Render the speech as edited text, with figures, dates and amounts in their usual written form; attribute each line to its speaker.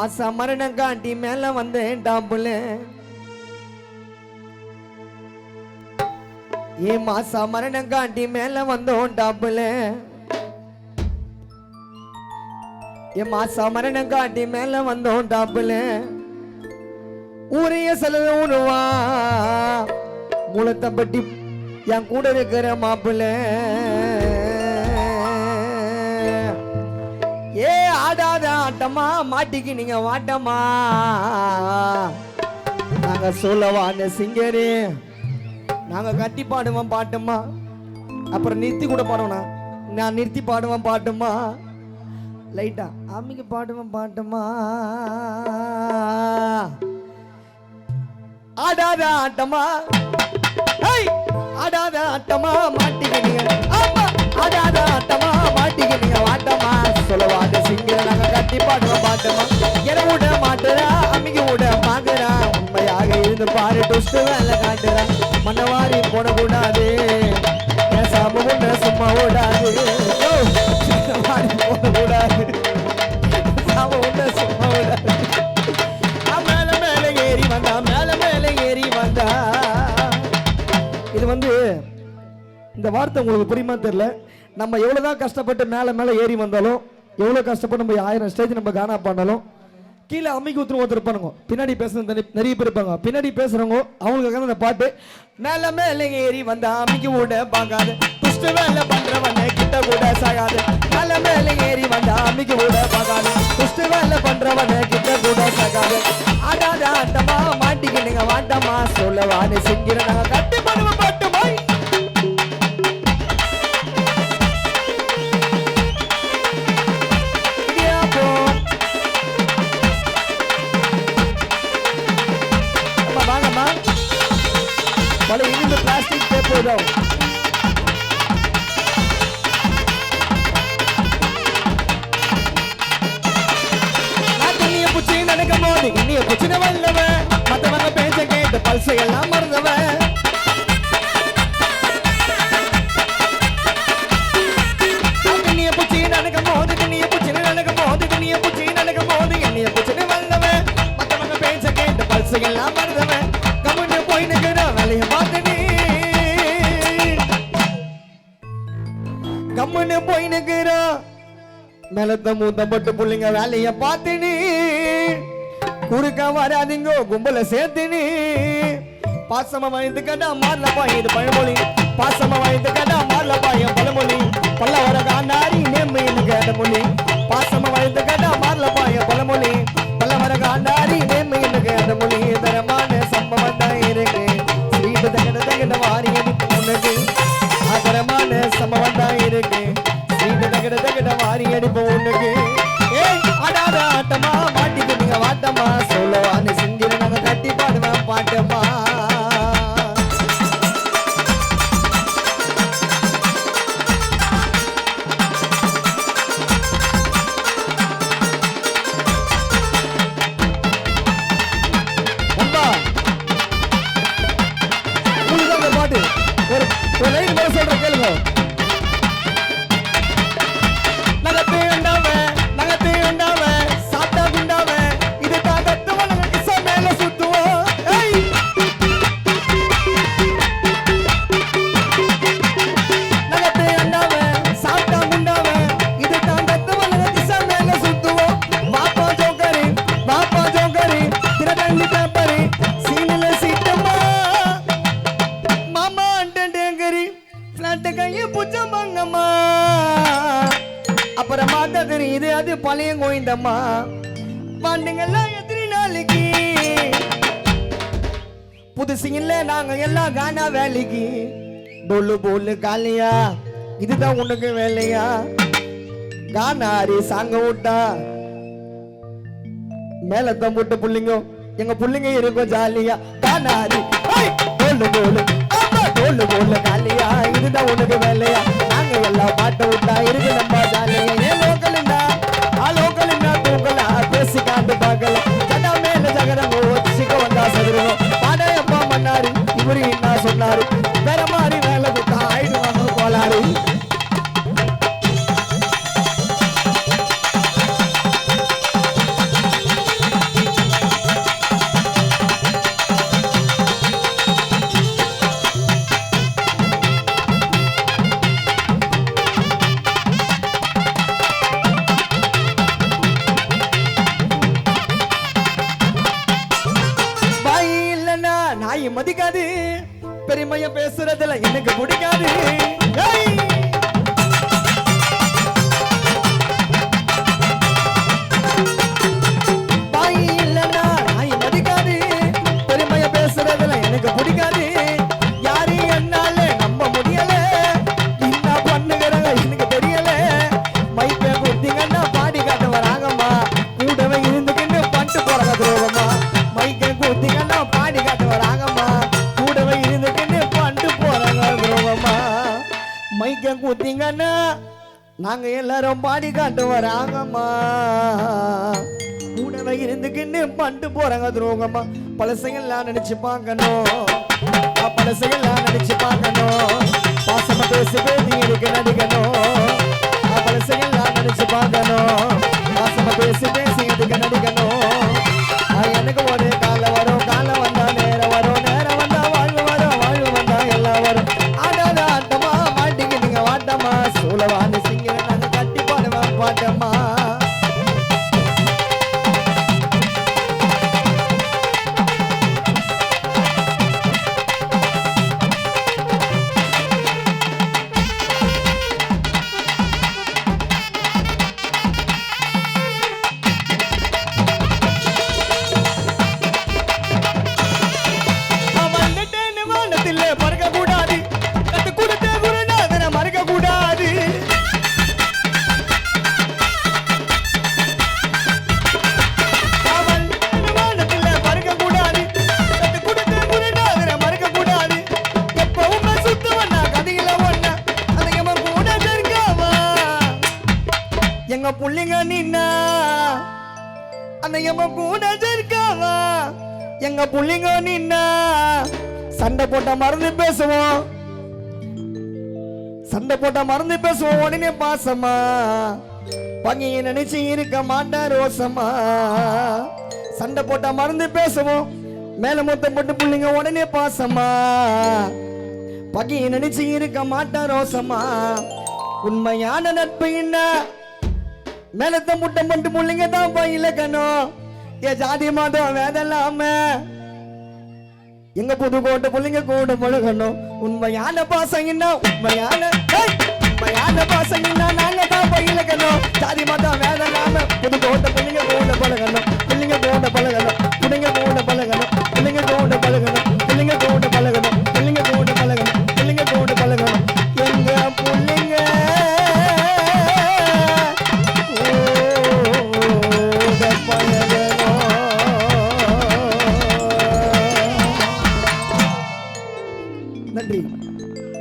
Speaker 1: மாச மரணம் காட்டி மேல வந்தேன் டாப்புல மாச மரணம் காட்டி மேல வந்தோம் டாப்புல மாச மரணம் காட்டி மேல வந்தோம் டாப்புல ஊரைய செலவு உருவா மூலத்தம்பட்டி என் கூட இருக்கிற மாப்பிள்ள ஆடாத ஆட்டமா மாட்டிக்கு நீங்க வாட்டமா நாங்க சொல்லவான சிங்கரே நாங்க கட்டி பாடுவோம் பாட்டம்மா அப்புறம் நிறுத்தி கூட பாடுவோம் நான் நிறுத்தி பாடுவேன் பாட்டுமா லைட்டா அம்மிக்கு பாடுவேன் பாட்டுமா ஆடாத ஆட்டமா ஆடாத ஆட்டமா மாட்டிக்கினீங்க ஆமா ஆடாத ஆட்டமா மாட்டிக்கினீங்க வாட்டமா சொல்லவாத சிங்கர நாங்க கட்டி பாடுவோம் பாட்டமா என விட மாட்டுறா அம்மிக்கு விட பாக்குறா உண்மையாக இருந்து பாரு டொஸ்ட் வேலை காட்டுறா மனவாரி போடக்கூடாது பேசாம ஒண்ணு சும்மா ஓடாது போடக்கூடாது நாம ஒண்ணு சும்மா ஓடாது மேல மேல ஏறி வந்தா மேல மேல ஏறி வந்தா இது வந்து இந்த வார்த்தை உங்களுக்கு புரியுமா தெரியல நம்ம எவ்வளவுதான் கஷ்டப்பட்டு மேல மேல ஏறி வந்தாலும் எவ்வளவு கஷ்டப்பட்டு நம்ம 1000 ஸ்டேஜ் நம்ம கானா பண்ணாலும் கீழே அம்மிக்கு ஊத்துற ஒருத்தர் இருப்பாங்க பின்னாடி பேசுறது நிறைய பேர் இருப்பாங்க பின்னாடி பேசுறவங்க அவங்களுக்காக அந்த பாட்டு மேல மேல ஏறி வந்தா அம்மிக்கு கூட பாக்காது குஷ்ட வேலை பண்றவனே கிட்ட கூட சாகாது மேல மேல ஏறி வந்தா அம்மிக்கு கூட பாக்காது குஷ்ட வேலை பண்றவனே கிட்ட கூட சாகாது ஆடாத ஆட்டமா மாட்டிக்கிடுங்க வாட்டமா சொல்லவானு சிங்கிற நாங்க கட்டி பண்ணுவோம் பாட்டுமா பல இனிமே பிளாஸ்டிக் டேப் போதும் தண்ணிய புச்சி நடக்கும் போது இன்னிய புச்சின வல்லவ மத்தவங்க பேச்ச கேட்டு பல்சை எல்லாம் மறந்தவ தண்ணிய புச்சி நடக்கும் போது தண்ணிய புச்சின நடக்கும் போது தண்ணிய புச்சி நடக்கும் போது இன்னிய புச்சின வல்லவ மத்தவங்க பேச்ச கேட்டு பல்சை எல்லாம் மறந்தவ கம்முன்னு போய் நிக்கிற வேலைய பார்த்து நீ கம்முன்னு போய் நிக்கிற மேலத்த மூத்த பட்டு புள்ளிங்க வேலைய பார்த்து நீ குறுக்க வராதிங்கோ கும்பல சேர்த்து நீ பாசமா வாய்ந்து கேட்டா மாறலப்பா இது பழமொழி பாசமா வாய்ந்து கேட்டா மாறலப்பா என் பழமொழி பல்ல வர காண்டாரி நேம் எனக்கு அந்த மொழி பாசமா வாய்ந்து கேட்டா மாறலப்பா என் பழமொழி பல்ல வர காண்டாரி நேம் எனக்கு அந்த மொழி தரமான சம்பவம் தான் இருக்கு ஸ்ரீடு தகட தகட வாரி அடிப்பு உனக்கு ஆதரமான சம்பவம் தான் இருக்கு ஸ்ரீடு தகட தகட வாரி அடிப்பு உனக்கு ஆடாத ஆட்டமா மாட்டிக்கிட்டீங்க வாட்டமா சொல்லவான்னு சிந்திர நாங்க கட்டி பாடுவேன் பாட்டமா பாட்டு ஒரு லைன் மேல சொல்ற கேளுங்க அப்புறமா தெரியுது அது பழைய கோயந்தம்மா பாண்டுங்கெல்லாம் எத்தனை நாளைக்கு புதுசு இல்ல நாங்க எல்லாம் கானா வேலைக்கு டொல்லு போலு காலியா இதுதான் உனக்கு வேலையா கானாரி சாங்க விட்டா மேலத்தான் போட்டு புள்ளிங்க எங்க புள்ளிங்க இருக்கும் ஜாலியா கானாரி டொல்லு போலு டொல்லு போலு காலியா இதுதான் உனக்கு வேலையா நாங்க எல்லாம் பாட்ட விட்டா இருக்கு நம்ம ஜாலியா ஏன் லோக்கல்னா லோக்கல்னா தூக்கலா பேசி காண்டு பார்க்கலாம் ஜடா மேல ஜகரங்கோ சிக்க வந்தா சதுரங்கோ பாடையப்பா மன்னாரு இவரு என்ன சொன்னாரு வேற மாதிரி வேலை கொடுத்தா ஆயிடுவாங்க கோளாறு தாய் மதிக்காது பெருமைய பேசுறதுல எனக்கு பிடிக்காது தாய் இல்லைன்னா தாய் மதிக்காது பெருமைய பேசுறதுல எனக்கு பிடிக்காது யாரு என்னால நம்ப முடியல என்ன பண்ணுகிறாங்க எனக்கு தெரியல மைக்க குத்திங்கன்னா பாடி காட்ட வராங்கம்மா கூடவே இருந்துக்கின்னு பட்டு போறாங்க துரோகமா மைக்க குத்திங்கன்னா பாடி காட்ட வராங்கம்மா கூடவே இருந்துக்கின்னு பட்டு போறாங்க துரோகமா மைக்க குத்திங்கன்னா நாங்க எல்லாரும் பாடி காட்ட வராங்கம்மா கூடவே இருந்துக்கின்னு பட்டு போறாங்க துரோகமா பழசையெல்லாம் நினைச்சு பார்க்கணும் பழசையெல்லாம் நினைச்சு பார்க்கணும் பாசமா பேசி பேசி இருக்கு நடிக்கணும் பழசையெல்லாம் நினைச்சு பார்க்கணும் பாசமா பேசி பேசி இதுக்கு நடிக்கணும் எனக்கு ஒரு காலம் வரும் காலம் வந்தா நேரம் வரும் நேரம் வந்தா வாழ்வு வரும் வாழ்வு வந்தா எல்லாம் வரும் ஆடாத ஆட்டமா மாட்டிக்கு நீங்க வாட்டமா சூழவான்னு சிங்க நாங்க கட்டி பாடுவா பாட்டம்மா எங்க புள்ளிங்க நின்னா அந்த எம்ம கூட இருக்காவா எங்க புள்ளிங்க நின்னா சண்டை போட்ட மறந்து பேசுவோம் சண்டை போட்ட மறந்து பேசுவோம் உடனே பாசமா பங்கிய நினைச்சு இருக்க மாட்டா ரோசமா சண்டை போட்ட மறந்து பேசுவோம் மேல மொத்த போட்டு புள்ளிங்க உடனே பாசமா பங்கிய நினைச்சு இருக்க மாட்டா ரோசமா உண்மையான நட்பு என்ன மேலத்த முட்டை மட்டும் முள்ளிங்க தான் இலக்கணும் ஏ ஜாதி மாதம் வேதலாம எங்க புதுக்கோட்டை புள்ளிங்க கூட பழகணும் உண்மையான பாசங்கன்னா உண்மையான பாசங்கன்னா நாங்க தான் இலக்கணும் ஜாதி மாதம் வேதலாம புதுக்கோட்டை புள்ளிங்க கூட பழகணும் புள்ளிங்க கூட பழகணும்